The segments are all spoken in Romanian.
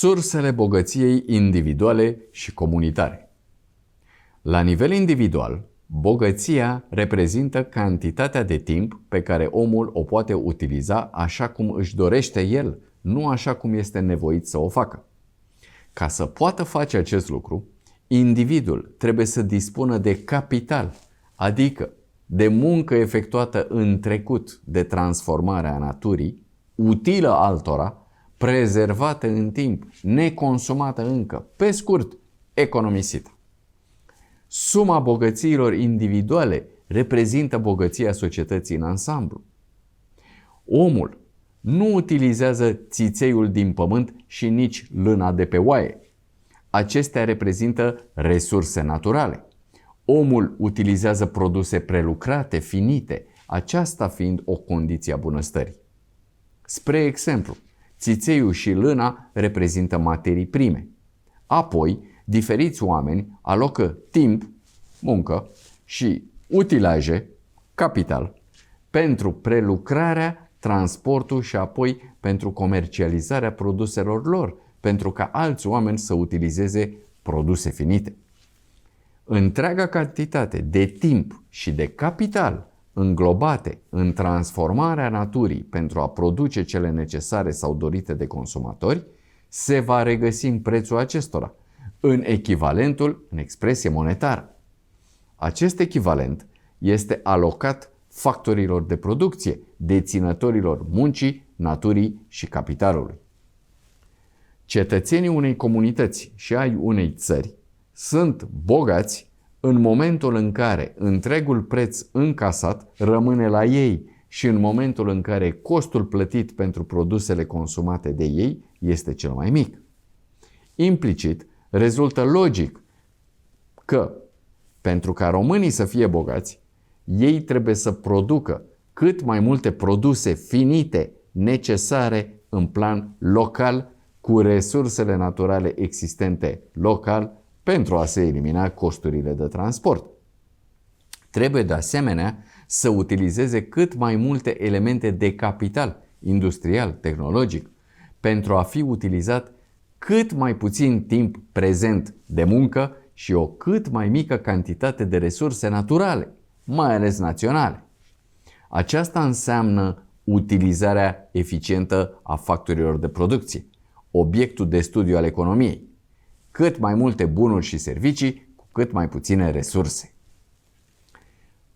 Sursele bogăției individuale și comunitare. La nivel individual, bogăția reprezintă cantitatea de timp pe care omul o poate utiliza așa cum își dorește el, nu așa cum este nevoit să o facă. Ca să poată face acest lucru, individul trebuie să dispună de capital, adică de muncă efectuată în trecut de transformarea naturii, utilă altora, prezervată în timp, neconsumată încă, pe scurt, economisită. Suma bogățiilor individuale reprezintă bogăția societății în ansamblu. Omul nu utilizează țițeiul din pământ și nici lâna de pe oaie. Acestea reprezintă resurse naturale. Omul utilizează produse prelucrate, finite, aceasta fiind o condiție a bunăstării. Spre exemplu, țițeiul și lâna reprezintă materii prime. Apoi, diferiți oameni alocă timp, muncă și utilaje, capital, pentru prelucrarea, transportul și apoi pentru comercializarea produselor lor, pentru ca alți oameni să utilizeze produse finite. Întreaga cantitate de timp și de capital înglobate în transformarea naturii pentru a produce cele necesare sau dorite de consumatori se va regăsi în prețul acestora, în echivalentul în expresie monetară. Acest echivalent este alocat factorilor de producție, deținătorilor muncii, naturii și capitalului. Cetățenii unei comunități și ai unei țări sunt bogați în momentul în care întregul preț încasat rămâne la ei și în momentul în care costul plătit pentru produsele consumate de ei este cel mai mic. Implicit, rezultă logic că, pentru ca românii să fie bogați, ei trebuie să producă cât mai multe produse finite necesare în plan local cu resursele naturale existente local pentru a se elimina costurile de transport. Trebuie de asemenea să utilizeze cât mai multe elemente de capital industrial, tehnologic, pentru a fi utilizat cât mai puțin timp prezent de muncă și o cât mai mică cantitate de resurse naturale, mai ales naționale. Aceasta înseamnă utilizarea eficientă a factorilor de producție, obiectul de studiu al economiei. Cât mai multe bunuri și servicii cu cât mai puține resurse.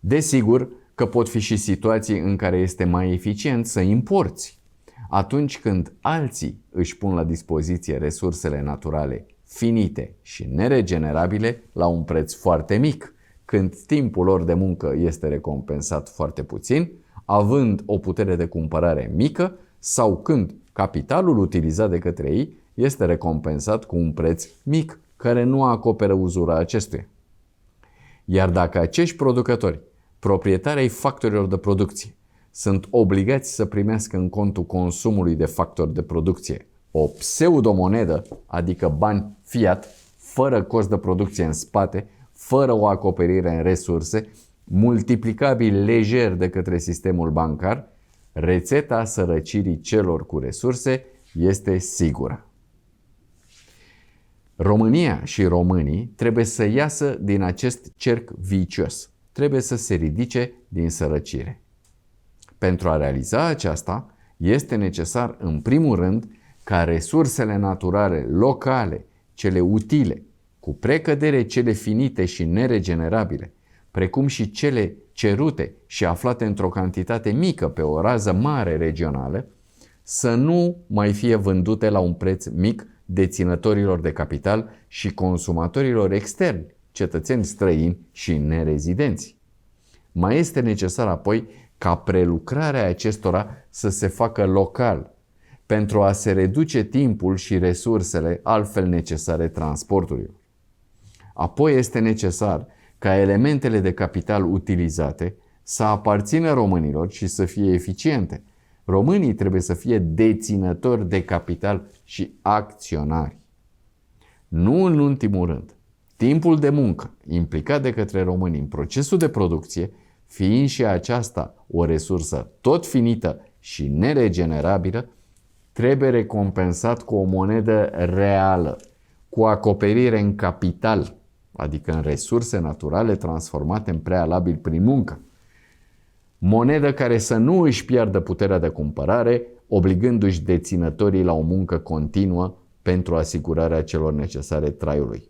Desigur că pot fi și situații în care este mai eficient să importi, atunci când alții își pun la dispoziție resursele naturale finite și neregenerabile la un preț foarte mic, când timpul lor de muncă este recompensat foarte puțin, având o putere de cumpărare mică sau când capitalul utilizat de către ei este recompensat cu un preț mic care nu acoperă uzura acestuia. Iar dacă acești producători, proprietarii ai factorilor de producție, sunt obligați să primească în contul consumului de factori de producție o pseudomonedă, adică bani fiat, fără cost de producție în spate, fără o acoperire în resurse, multiplicabil lejer de către sistemul bancar, rețeta sărăcirii celor cu resurse este sigură. România și românii trebuie să iasă din acest cerc vicios, trebuie să se ridice din sărăcire. Pentru a realiza aceasta, este necesar în primul rând ca resursele naturale locale, cele utile, cu precădere cele finite și neregenerabile, precum și cele cerute și aflate într-o cantitate mică pe o rază mare regională, să nu mai fie vândute la un preț mic deținătorilor de capital și consumatorilor externi, cetățeni străini și nerezidenți. Mai este necesar apoi ca prelucrarea acestora să se facă local, pentru a se reduce timpul și resursele altfel necesare transporturilor. Apoi este necesar ca elementele de capital utilizate să aparțină românilor și să fie eficiente. Românii trebuie să fie deținători de capital și acționari. Nu în ultimul rând, timpul de muncă implicat de către români în procesul de producție, fiind și aceasta o resursă tot finită și neregenerabilă, trebuie recompensat cu o monedă reală, cu acoperire în capital, adică în resurse naturale transformate în prealabil prin muncă. Monedă care să nu își piardă puterea de cumpărare, obligându-și deținătorii la o muncă continuă pentru asigurarea celor necesare traiului.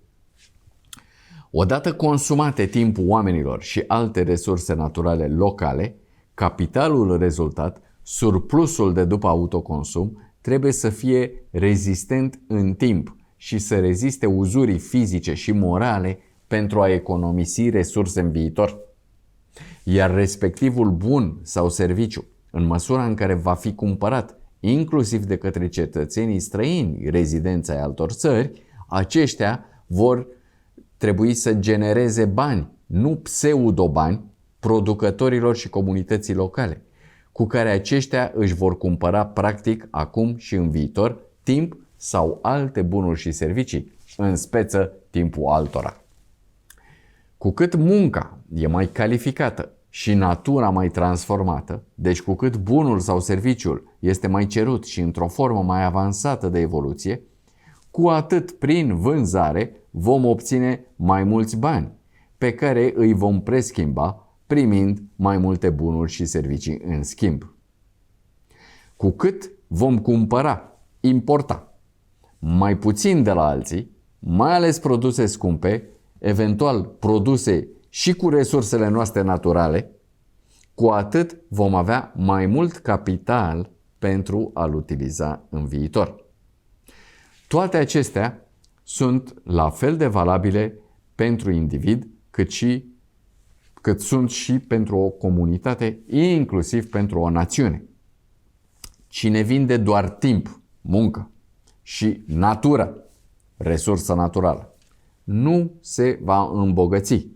Odată consumate timpul oamenilor și alte resurse naturale locale, capitalul rezultat, surplusul de după autoconsum, trebuie să fie rezistent în timp și să reziste uzurii fizice și morale pentru a economisi resurse în viitor. Iar respectivul bun sau serviciu, în măsura în care va fi cumpărat, inclusiv de către cetățenii străini rezidenți ai altor țări, aceștia vor trebui să genereze bani, nu pseudobani, producătorilor și comunității locale, cu care aceștia își vor cumpăra practic acum și în viitor timp sau alte bunuri și servicii, în speță timpul altora. Cu cât munca e mai calificată și natura mai transformată, deci cu cât bunul sau serviciul este mai cerut și într-o formă mai avansată de evoluție, cu atât prin vânzare vom obține mai mulți bani, pe care îi vom preschimba primind mai multe bunuri și servicii în schimb. Cu cât vom cumpăra, importa mai puțin de la alții, mai ales produse scumpe, eventual produse și cu resursele noastre naturale, cu atât vom avea mai mult capital pentru a-l utiliza în viitor. Toate acestea sunt la fel de valabile pentru individ cât sunt și pentru o comunitate, inclusiv pentru o națiune. Cine vinde doar timp, muncă și natură, resursă naturală, nu se va îmbogăți.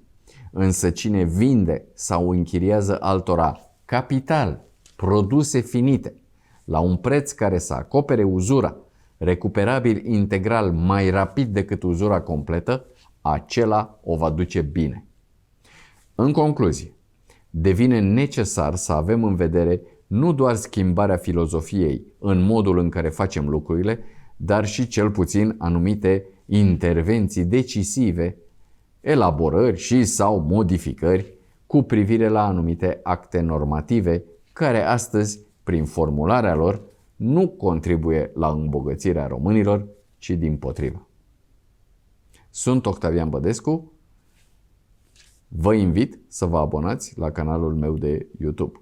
Însă cine vinde sau închiriază altora capital, produse finite, la un preț care să acopere uzura, recuperabil integral mai rapid decât uzura completă, acela o va duce bine. În concluzie, devine necesar să avem în vedere nu doar schimbarea filozofiei în modul în care facem lucrurile, dar și cel puțin anumite intervenții decisive, elaborări și sau modificări cu privire la anumite acte normative care astăzi, prin formularea lor, nu contribuie la îmbogățirea românilor, ci dimpotrivă. Sunt Octavian Bădescu. Vă invit să vă abonați la canalul meu de YouTube.